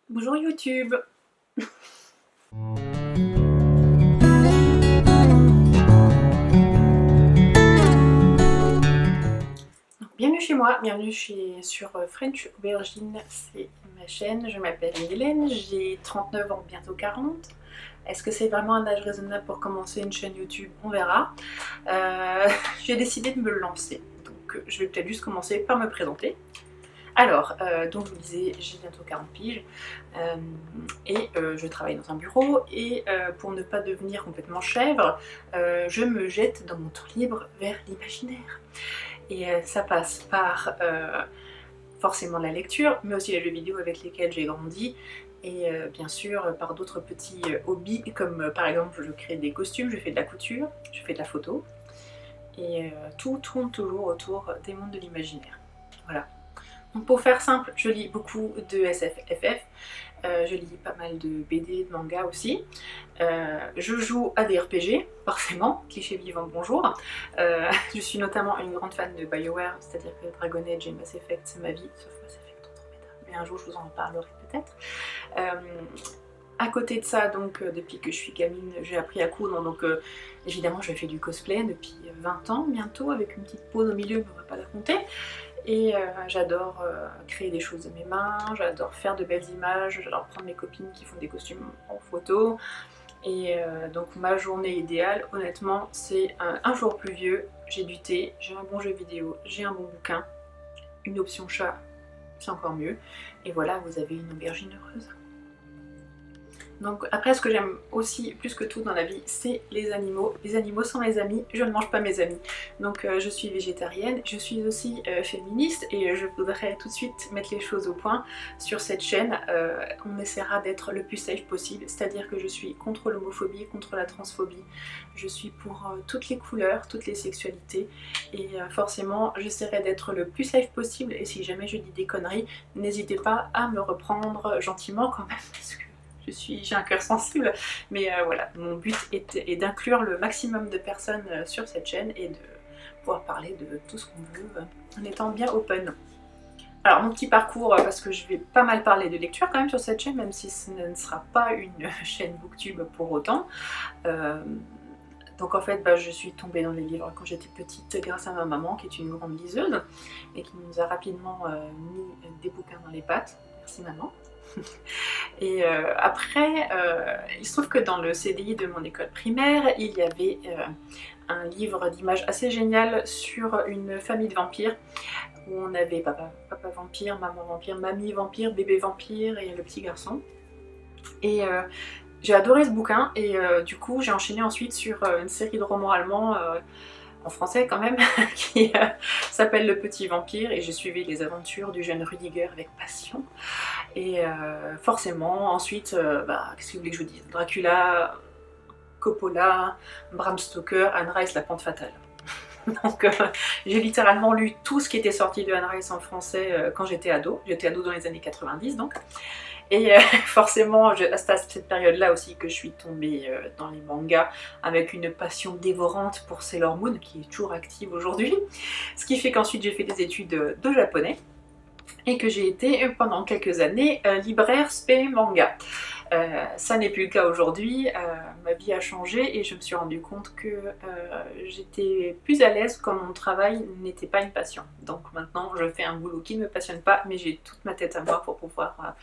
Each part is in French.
Bonjour YouTube. Bienvenue chez moi, sur French Aubergine, c'est ma chaîne, je m'appelle Hélène, j'ai 39 ans, bientôt 40. Est-ce que c'est vraiment un âge raisonnable pour commencer une chaîne YouTube? On verra. J'ai décidé de me lancer, donc je vais peut-être juste commencer par me présenter. Alors, donc je vous disais, j'ai bientôt 40 piges et je travaille dans un bureau et pour ne pas devenir complètement chèvre, je me jette dans mon temps libre vers l'imaginaire. Et ça passe par forcément la lecture, mais aussi les jeux vidéo avec lesquels j'ai grandi, et bien sûr par d'autres petits hobbies, comme par exemple je crée des costumes, je fais de la couture, je fais de la photo, et tout tourne toujours autour des mondes de l'imaginaire. Voilà. Donc pour faire simple, je lis beaucoup de SFFF, je lis pas mal de BD, de manga aussi. Je joue à des RPG, forcément, cliché vivant, bonjour. Je suis notamment une grande fan de BioWare, c'est-à-dire que Dragon Age et Mass Effect, c'est ma vie, sauf Mass Effect Andromeda. Mais un jour, je vous en parlerai peut-être. À côté de ça, donc depuis que je suis gamine, j'ai appris à coudre, donc évidemment, je fais du cosplay depuis 20 ans bientôt, avec une petite pause au milieu, mais on va pas la compter. Et j'adore créer des choses de mes mains, j'adore faire de belles images, j'adore prendre mes copines qui font des costumes en photo. Et donc ma journée idéale, honnêtement, c'est un jour pluvieux, j'ai du thé, j'ai un bon jeu vidéo, j'ai un bon bouquin, une option chat, c'est encore mieux. Et voilà, vous avez une aubergine heureuse. Donc après, ce que j'aime aussi plus que tout dans la vie, c'est les animaux. Les animaux sont mes amis, je ne mange pas mes amis. Donc je suis végétarienne, je suis aussi féministe, et je voudrais tout de suite mettre les choses au point sur cette chaîne. On essaiera d'être le plus safe possible, c'est-à-dire que je suis contre l'homophobie, contre la transphobie. Je suis pour toutes les couleurs, toutes les sexualités, et forcément j'essaierai d'être le plus safe possible, et si jamais je dis des conneries, n'hésitez pas à me reprendre gentiment quand même, parce que j'ai un cœur sensible, mais voilà, mon but est d'inclure le maximum de personnes sur cette chaîne et de pouvoir parler de tout ce qu'on veut en étant bien open. Alors mon petit parcours, parce que je vais pas mal parler de lecture quand même sur cette chaîne, même si ce ne sera pas une chaîne booktube pour autant. Donc en fait, je suis tombée dans les livres quand j'étais petite grâce à ma maman, qui est une grande liseuse, et qui nous a rapidement mis des bouquins dans les pattes. Merci maman. Et après, il se trouve que dans le CDI de mon école primaire, il y avait un livre d'images assez génial sur une famille de vampires, où on avait papa vampire, maman vampire, mamie vampire, bébé vampire et le petit garçon. Et j'ai adoré ce bouquin, et du coup j'ai enchaîné ensuite sur une série de romans allemands, en français quand même, qui s'appelle Le Petit Vampire, et j'ai suivi les aventures du jeune Rudiger avec passion. Et forcément, ensuite, qu'est-ce que vous voulez que je vous dise? Dracula, Coppola, Bram Stoker, Anne Rice, La Pente Fatale. Donc j'ai littéralement lu tout ce qui était sorti de Anne Rice en français quand j'étais ado. J'étais ado dans les années 90 donc. Et forcément, c'est à cette période-là aussi que je suis tombée dans les mangas avec une passion dévorante pour Sailor Moon, qui est toujours active aujourd'hui. Ce qui fait qu'ensuite j'ai fait des études de japonais, et que j'ai été pendant quelques années libraire spé manga. Ça n'est plus le cas aujourd'hui, ma vie a changé et je me suis rendu compte que j'étais plus à l'aise quand mon travail n'était pas une passion. Donc maintenant je fais un boulot qui ne me passionne pas, mais j'ai toute ma tête à moi pour pouvoir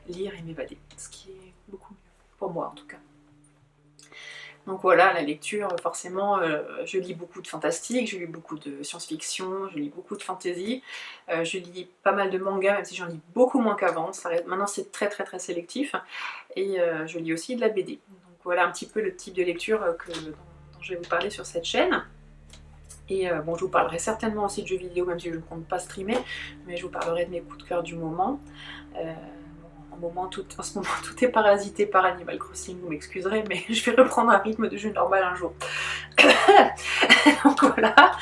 lire et m'évader, ce qui est beaucoup mieux, pour moi en tout cas. Donc voilà, la lecture, forcément, je lis beaucoup de fantastique, je lis beaucoup de science-fiction, je lis beaucoup de fantasy, je lis pas mal de mangas, même si j'en lis beaucoup moins qu'avant, maintenant c'est très très très sélectif, et je lis aussi de la BD. Donc voilà un petit peu le type de lecture dont je vais vous parler sur cette chaîne. Et bon, je vous parlerai certainement aussi de jeux vidéo, même si je ne compte pas streamer, mais je vous parlerai de mes coups de cœur du moment. En ce moment, tout est parasité par Animal Crossing, vous m'excuserez, mais je vais reprendre un rythme de jeu normal un jour. Donc voilà.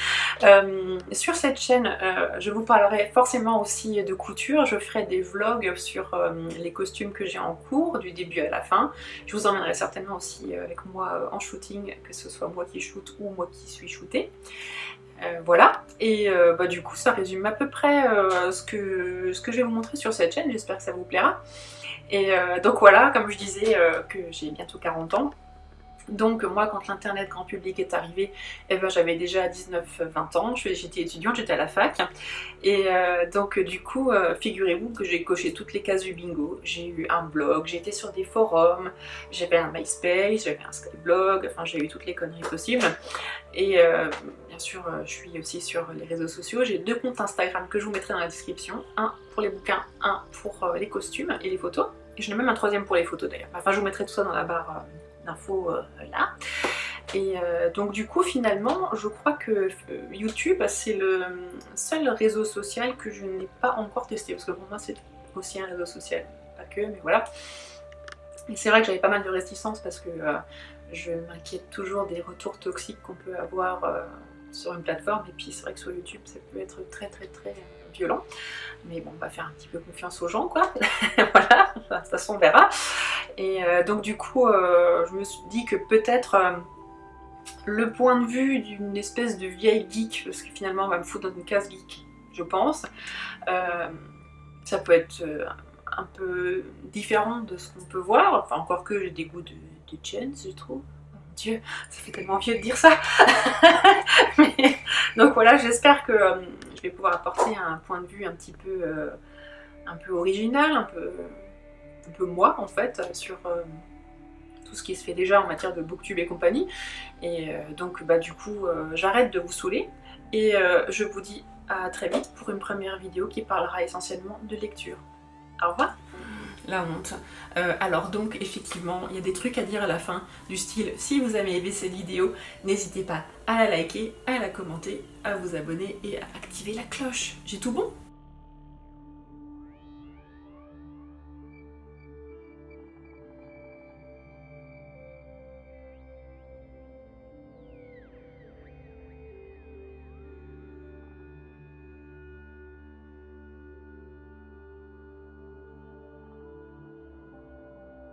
Sur cette chaîne, je vous parlerai forcément aussi de couture. Je ferai des vlogs sur les costumes que j'ai en cours, du début à la fin. Je vous emmènerai certainement aussi avec moi en shooting, que ce soit moi qui shoot ou moi qui suis shootée. Voilà, et du coup ça résume à peu près ce que je vais vous montrer sur cette chaîne, j'espère que ça vous plaira. Et donc voilà, comme je disais, que j'ai bientôt 40 ans. Donc moi, quand l'internet grand public est arrivé, eh ben, j'avais déjà 19-20 ans, j'étais étudiante, j'étais à la fac. Et donc du coup, figurez-vous que j'ai coché toutes les cases du bingo. J'ai eu un blog, j'étais sur des forums, j'avais un MySpace, j'avais un Skyblog, enfin j'ai eu toutes les conneries possibles. Et bien sûr, je suis aussi sur les réseaux sociaux. J'ai 2 comptes Instagram que je vous mettrai dans la description. Un pour les bouquins, un pour les costumes et les photos. Et j'en ai même un 3e pour les photos d'ailleurs. Enfin, je vous mettrai tout ça dans la barre d'infos là. Et donc du coup, finalement, je crois que YouTube, c'est le seul réseau social que je n'ai pas encore testé. Parce que pour moi, c'est aussi un réseau social. Pas que, mais voilà. Et c'est vrai que j'avais pas mal de réticences parce que je m'inquiète toujours des retours toxiques qu'on peut avoir sur une plateforme. Et puis c'est vrai que sur YouTube, ça peut être très violent. Mais bon, on va faire un petit peu confiance aux gens, quoi. Voilà, de toute façon, on verra. Et donc du coup, je me suis dit que peut-être le point de vue d'une espèce de vieille geek, parce que finalement, on va me foutre dans une case geek, je pense, ça peut être un peu différent de ce qu'on peut voir. Enfin, encore que j'ai des goûts de Jen, je trouve. Oh mon Dieu, ça fait tellement vieux de dire ça. Mais, donc voilà, j'espère que je vais pouvoir apporter un point de vue un peu original, un peu moi en fait, sur tout ce qui se fait déjà en matière de booktube et compagnie. Et donc bah du coup, j'arrête de vous saouler et je vous dis à très vite pour une première vidéo qui parlera essentiellement de lecture. Au revoir. La honte. Alors donc effectivement, il y a des trucs à dire à la fin du style si vous avez aimé cette vidéo, n'hésitez pas à la liker, à la commenter, à vous abonner et à activer la cloche. J'ai tout bon?